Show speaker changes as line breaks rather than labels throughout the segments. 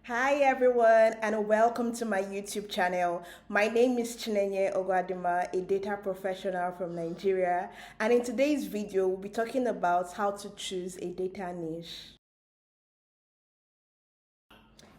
Hi everyone and welcome to my YouTube channel. My name is Chinenye Ogwadima, a data professional from Nigeria, and in today's video we'll be talking about how to choose a data niche.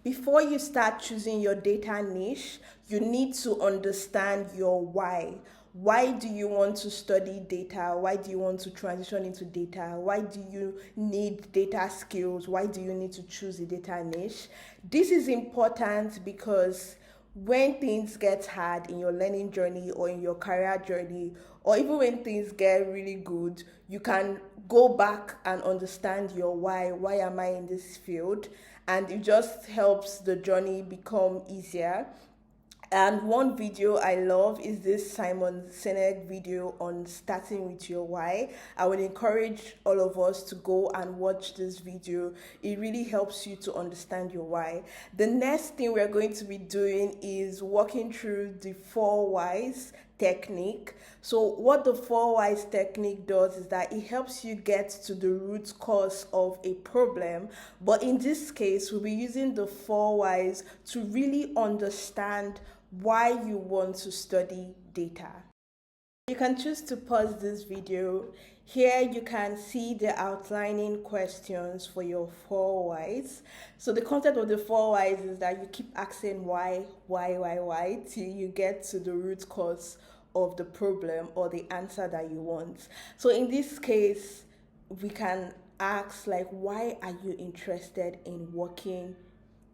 Before you start choosing your data niche, you need to understand your why. Why do you want to study data? Why do you want to transition into data? Why do you need data skills? Why do you need to choose a data niche? This is important because when things get hard in your learning journey or in your career journey, or even when things get really good, you can go back and understand your why. Why am I in this field? And it just helps the journey become easier. And one video I love is this Simon Sinek video on starting with your why. I would encourage all of us to go and watch this video. It really helps you to understand your why. The next thing we're going to be doing is walking through the 4 whys technique. So what the 4 whys technique does is that it helps you get to the root cause of a problem, but in this case we'll be using the 4 whys to really understand why you want to study data. You can choose to pause this video. Here you can see the outlining questions for your 4 whys. So the concept of the 4 whys is that you keep asking why till you get to the root cause of the problem or the answer that you want. So in this case, we can ask like, why are you interested in working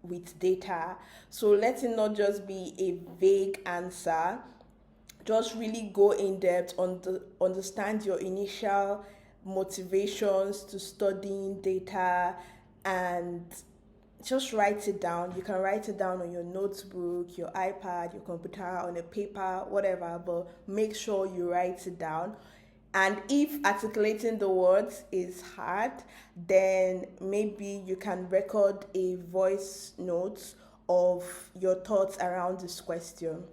with data? So let it not just be a vague answer. Just really go in depth on understand your initial motivations to studying data, and just write it down. You can write it down on your notebook, your iPad, your computer, on a paper, whatever, but make sure you write it down. And if articulating the words is hard, then maybe you can record a voice note of your thoughts around this question.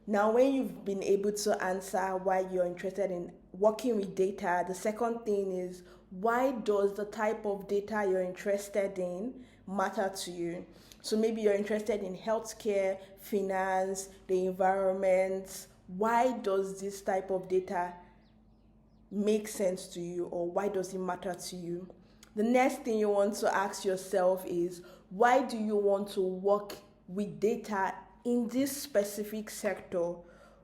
Now, when you've been able to answer why you're interested in working with data, the second thing is, why does the type of data you're interested in matter to you? So maybe you're interested in healthcare, finance, the environment. Why does this type of data make sense to you, or why does it matter to you? The next thing you want to ask yourself is, why do you want to work with data in this specific sector?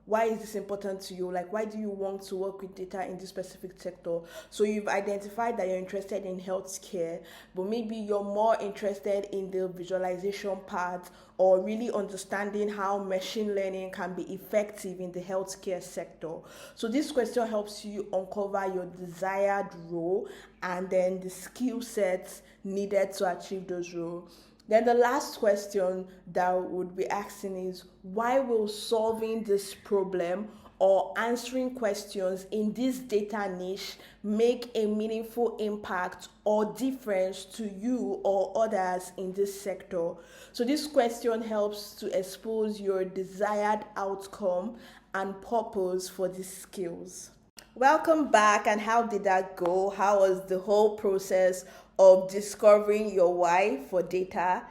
Why is this important to you? Like, why do you want to work with data in this specific sector? So you've identified that you're interested in healthcare, but maybe you're more interested in the visualization part, or really understanding how machine learning can be effective in the healthcare sector. So this question helps you uncover your desired role and then the skill sets needed to achieve those roles. Then the last question that would be asking is, why will solving this problem or answering questions in this data niche make a meaningful impact or difference to you or others in this sector? So this question helps to expose your desired outcome and purpose for these skills. Welcome back, and how did that go? How was the whole process of discovering your why for data?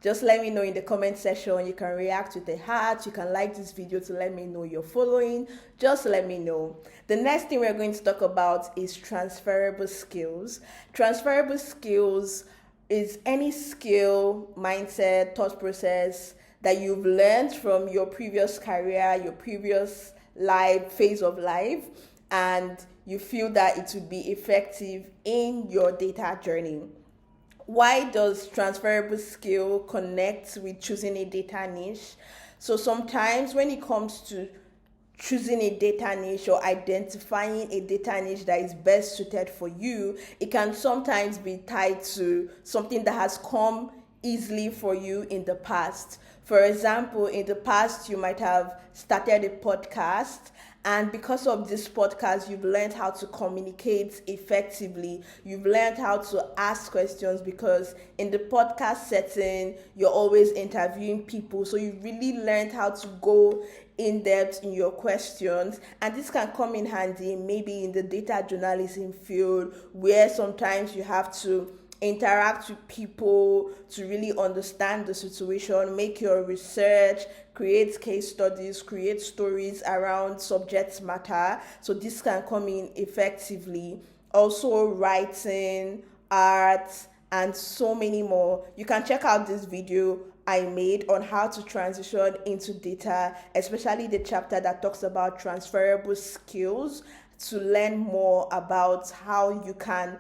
Just let me know in the comment section. You can react with a heart. You can like this video to let me know you're following. Just let me know. The next thing we're going to talk about is transferable skills. Transferable skills is any skill, mindset, thought process that you've learned from your previous career, your previous phase of life, and you feel that it would be effective in your data journey. Why does transferable skill connect with choosing a data niche? So sometimes when it comes to choosing a data niche or identifying a data niche that is best suited for you, it can sometimes be tied to something that has come easily for you in the past. For example, in the past, you might have started a podcast, and because of this podcast, you've learned how to communicate effectively. You've learned how to ask questions, because in the podcast setting, you're always interviewing people. So you've really learned how to go in depth in your questions, and this can come in handy maybe in the data journalism field, where sometimes you have to interact with people to really understand the situation, make your research, create case studies, create stories around subject matter. So this can come in effectively. Also writing, art, and so many more. You can check out this video I made on how to transition into data, especially the chapter that talks about transferable skills, to learn more about how you can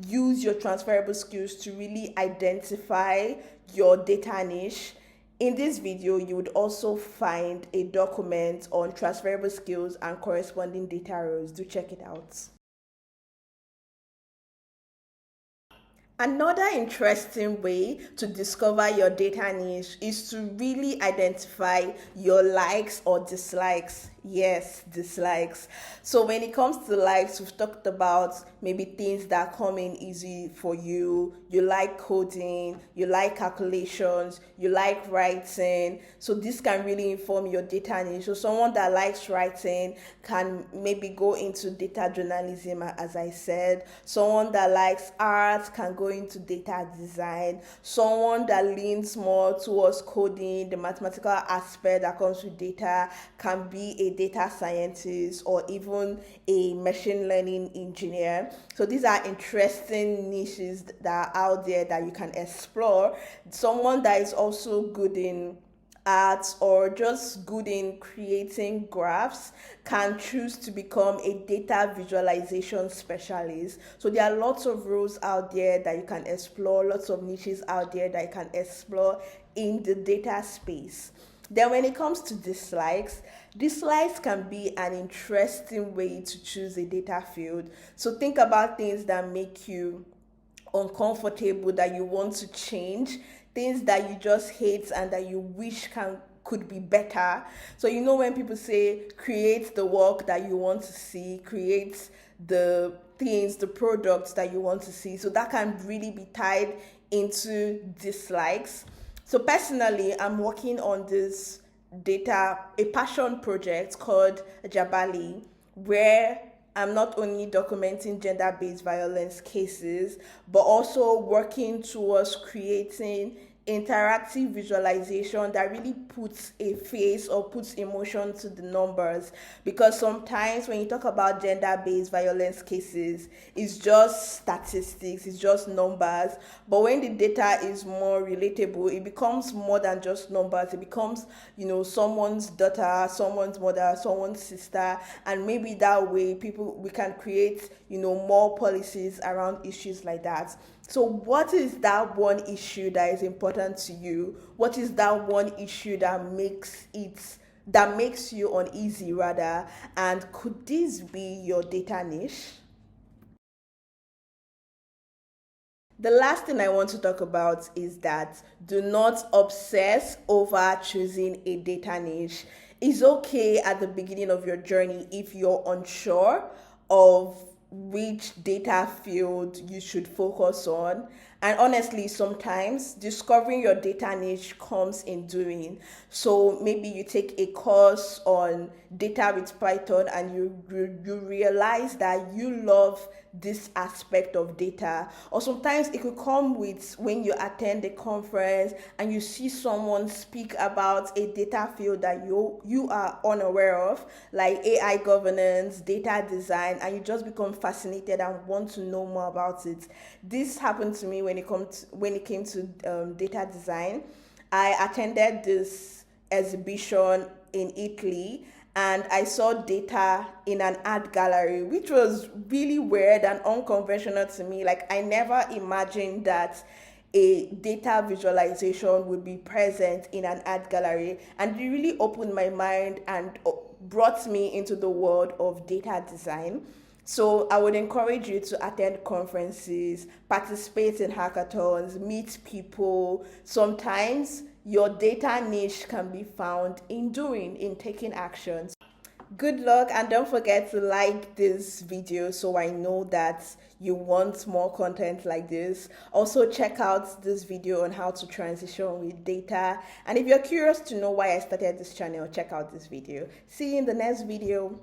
use your transferable skills to really identify your data niche. In this video, you would also find a document on transferable skills and corresponding data roles. Do check it out. Another interesting way to discover your data niche is to really identify your likes or dislikes. Yes, dislikes. So when it comes to likes, we've talked about maybe things that come in easy for you. You like coding, you like calculations, you like writing. So this can really inform your data niche. So someone that likes writing can maybe go into data journalism, as I said. Someone that likes art can go into data design. Someone that leans more towards coding, the mathematical aspect that comes with data, can be a data scientist or even a machine learning engineer. So these are interesting niches that are out there that you can explore. Someone that is also good in arts or just good in creating graphs can choose to become a data visualization specialist. So there are lots of roles out there that you can explore, lots of niches out there that you can explore in the data space. Then when it comes to dislikes can be an interesting way to choose a data field. So think about things that make you uncomfortable, that you want to change, things that you just hate and that you wish could be better. So when people say create the work that you want to see, create the things, the products that you want to see. So that can really be tied into dislikes. So personally, I'm working on this a passion project called Jabali, where I'm not only documenting gender-based violence cases, but also working towards creating interactive visualization that really puts a face or puts emotion to the numbers. Because sometimes when you talk about gender-based violence cases, it's just statistics, it's just numbers. But when the data is more relatable, it becomes more than just numbers. It becomes, someone's daughter, someone's mother, someone's sister, and maybe that way we can create, more policies around issues like that. So what is that one issue that is important to you? What is that one issue that makes you uneasy rather? And could this be your data niche? The last thing I want to talk about is that do not obsess over choosing a data niche. It's okay at the beginning of your journey if you're unsure of which data field you should focus on. And honestly, sometimes discovering your data niche comes in doing. So maybe you take a course on data with Python and you realize that you love this aspect of data. Or sometimes it could come with when you attend a conference and you see someone speak about a data field that you are unaware of, like AI governance, data design, and you just become fascinated and want to know more about it. This happened to me when it came to data design. I attended this exhibition in Italy and I saw data in an art gallery, which was really weird and unconventional to me. Like, I never imagined that a data visualization would be present in an art gallery, and it really opened my mind and brought me into the world of data design. So I would encourage you to attend conferences, participate in hackathons, meet people. Sometimes your data niche can be found in taking actions. Good luck, and don't forget to like this video so I know that you want more content like this. Also check out this video on how to transition with data. And if you're curious to know why I started this channel, check out this video. See you in the next video.